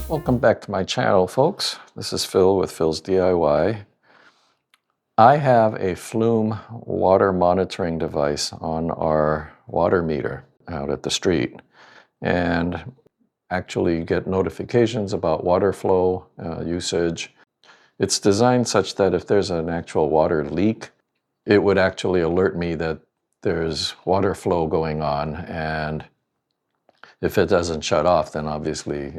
Welcome back to my channel, folks. This is Phil with Phil's DIY. I have a Flume water monitoring device on our water meter out at the street, and actually get notifications about water flow usage. It's designed such that if there's an actual water leak, it would actually alert me that there's water flow going on, and if it doesn't shut off, then obviously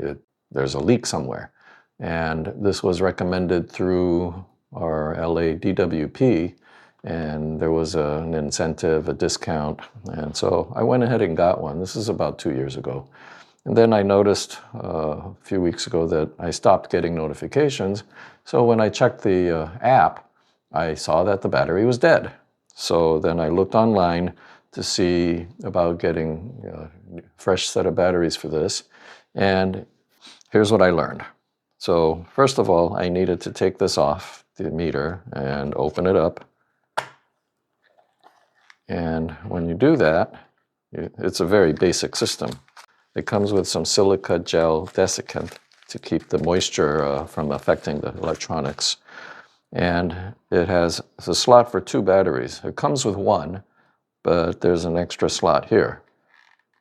there's a leak somewhere. And this was recommended through our LA DWP, and there was an incentive, a discount, and so I went ahead and got one. This is about 2 years ago. And then I noticed a few weeks ago that I stopped getting notifications, so when I checked the app, I saw that the battery was dead. So then I looked online to see about getting a fresh set of batteries for this, and here's what I learned. So first of all, I needed to take this off the meter and open it up. And when you do that, it's a very basic system. It comes with some silica gel desiccant to keep the moisture from affecting the electronics. And it has a slot for 2 batteries. It comes with 1, but there's an extra slot here.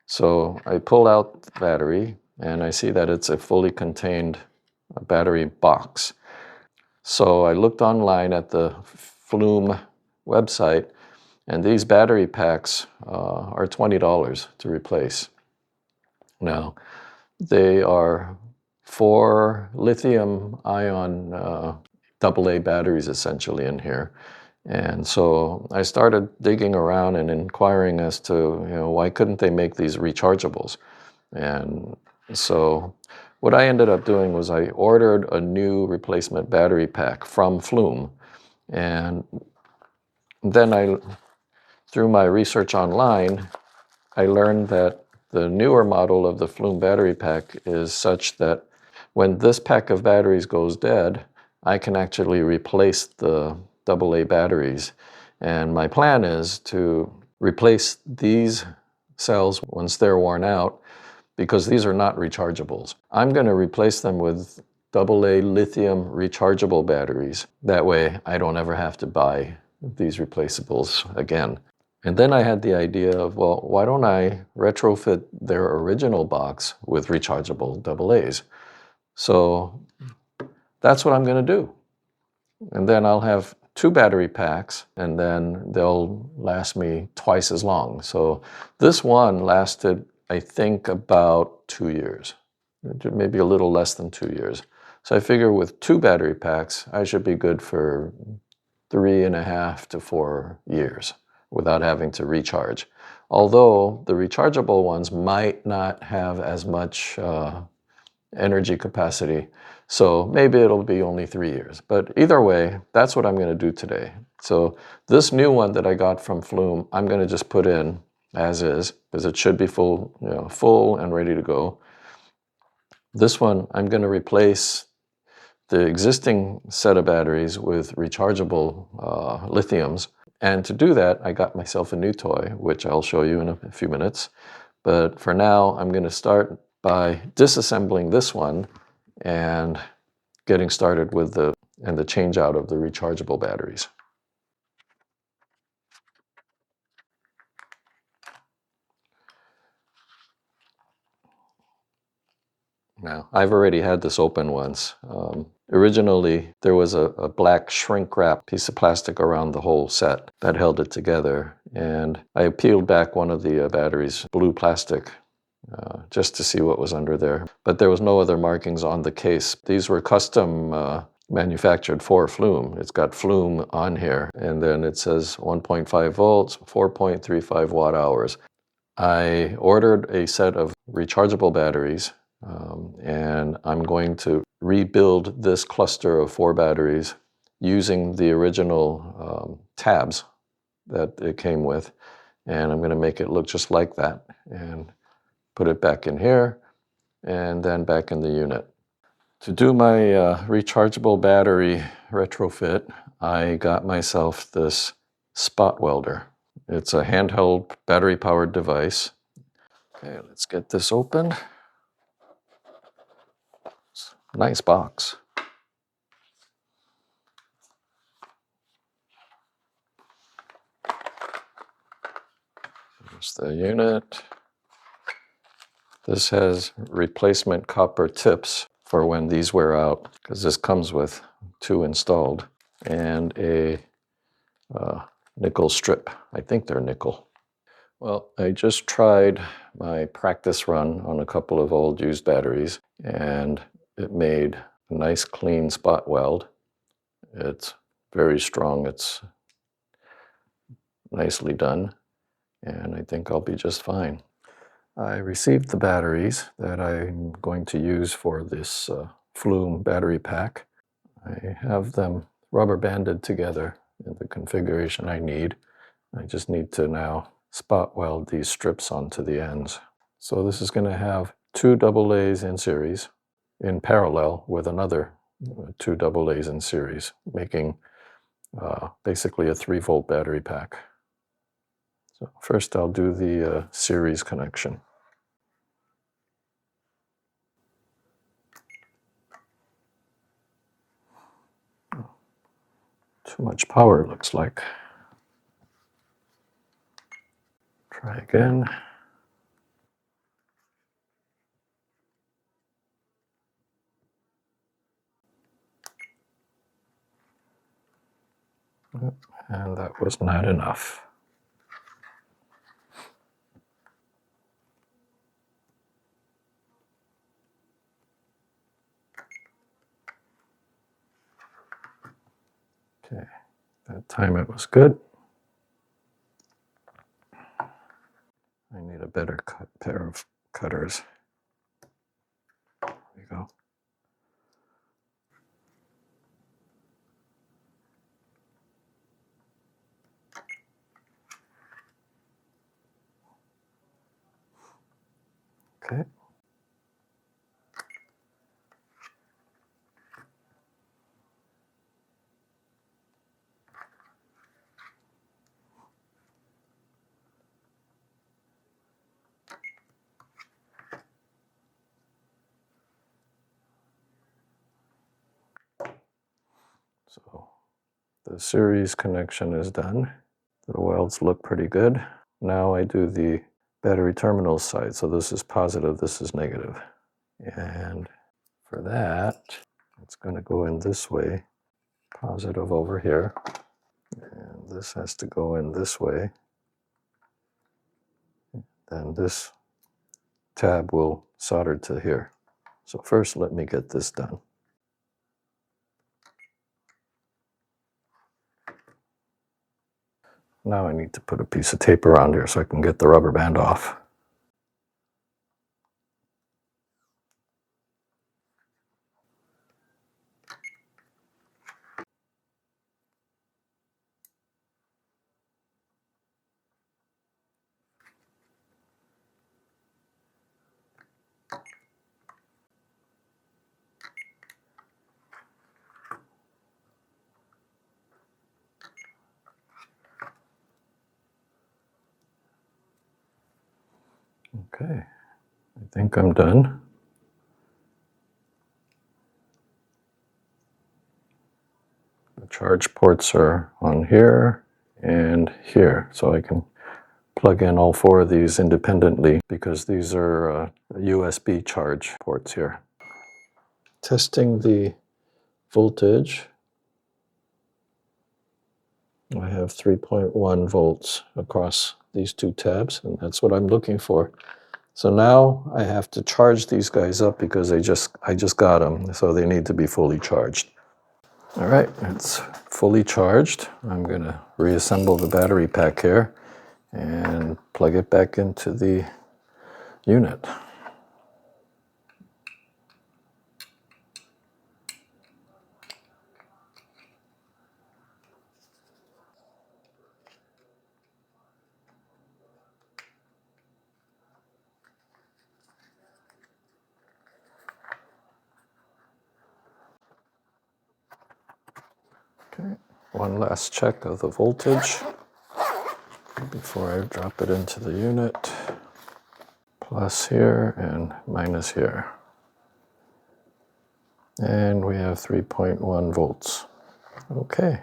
So I pull out the battery, and I see that it's a fully contained battery box. So I looked online at the Flume website, and these battery packs are $20 to replace. Now, they are 4 lithium-ion AA batteries essentially in here. And so I started digging around and inquiring as to, why couldn't they make these rechargeables? And so what I ended up doing was I ordered a new replacement battery pack from Flume. And then through my research online, I learned that the newer model of the Flume battery pack is such that when this pack of batteries goes dead, I can actually replace the AA batteries. And my plan is to replace these cells once they're worn out, because these are not rechargeables. I'm going to replace them with AA lithium rechargeable batteries. That way I don't ever have to buy these replaceables again. And then I had the idea of, well, why don't I retrofit their original box with rechargeable AA's? So that's what I'm going to do. And then I'll have 2 battery packs, and then they'll last me twice as long. So this one lasted, I think, about 2 years, maybe a little less than 2 years. So I figure with 2 battery packs, I should be good for 3.5 to 4 years without having to recharge. Although the rechargeable ones might not have as much energy capacity, so maybe it'll be only 3 years. But either way, that's what I'm going to do today. So this new one that I got from Flume, I'm going to just put in as is, because it should be full, full and ready to go. This one, I'm going to replace the existing set of batteries with rechargeable lithiums. And to do that, I got myself a new toy, which I'll show you in a few minutes. But for now, I'm going to start by disassembling this one and getting started with the change out of the rechargeable batteries. Now, I've already had this open once. Originally, there was a black shrink wrap piece of plastic around the whole set that held it together. And I peeled back one of the batteries, blue plastic, just to see what was under there. But there was no other markings on the case. These were custom manufactured for Flume. It's got Flume on here, and then it says 1.5 volts, 4.35 watt hours. I ordered a set of rechargeable batteries, and I'm going to rebuild this cluster of 4 batteries using the original tabs that it came with, and I'm going to make it look just like that and put it back in here and then back in the unit. To do my rechargeable battery retrofit, I got myself this spot welder. It's a handheld battery-powered device. Okay, let's get this open. Nice box. Here's the unit. This has replacement copper tips for when these wear out, because this comes with 2 installed, and a nickel strip. I think they're nickel. Well, I just tried my practice run on a couple of old used batteries, and it made a nice clean spot weld. It's very strong. It's nicely done, and I think I'll be just fine. I received the batteries that I'm going to use for this Flume battery pack. I have them rubber banded together in the configuration I need. I just need to now spot weld these strips onto the ends. So this is going to have 2 AA's in series in parallel with another 2 AA's in series, making basically a 3-volt battery pack. So first I'll do the series connection. Too much power, looks like. Try again. And that was not enough. Okay, that time it was good. I need a better pair of cutters. There we go. Okay. So the series connection is done. The welds look pretty good. Now I do the battery terminal side. So this is positive, this is negative. And for that, it's going to go in this way, positive over here. And this has to go in this way. Then this tab will solder to here. So first let me get this done. Now I need to put a piece of tape around here so I can get the rubber band off. Okay, I think I'm done. The charge ports are on here and here, so I can plug in all 4 of these independently because these are USB charge ports here. Testing the voltage. I have 3.1 volts across these 2 tabs, and that's what I'm looking for. So now I have to charge these guys up because I just got them, so they need to be fully charged. All right, it's fully charged. I'm going to reassemble the battery pack here and plug it back into the unit. Okay, one last check of the voltage before I drop it into the unit. Plus here and minus here. And we have 3.1 volts. Okay,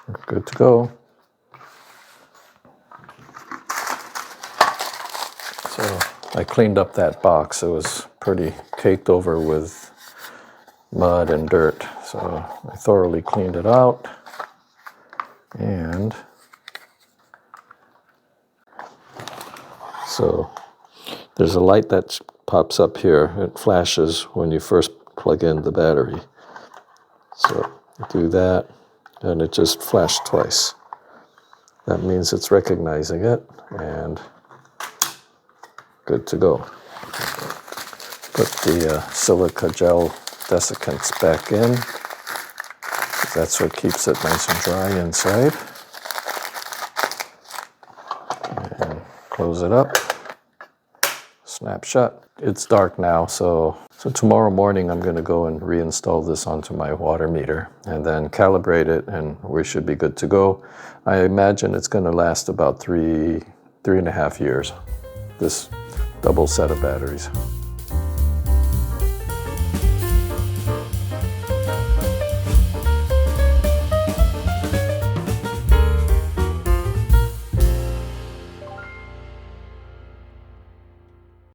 we're good to go. So I cleaned up that box. It was pretty caked over with mud and dirt. So I thoroughly cleaned it out. And so there's a light that pops up here. It flashes when you first plug in the battery. So do that, and it just flashed twice. That means it's recognizing it, and good to go. Put the silica gel desiccants back in. That's what keeps it nice and dry inside. And close it up. Snap shut. It's dark now, so tomorrow morning I'm going to go and reinstall this onto my water meter and then calibrate it, and we should be good to go. I imagine it's going to last about 3.5 years, this double set of batteries.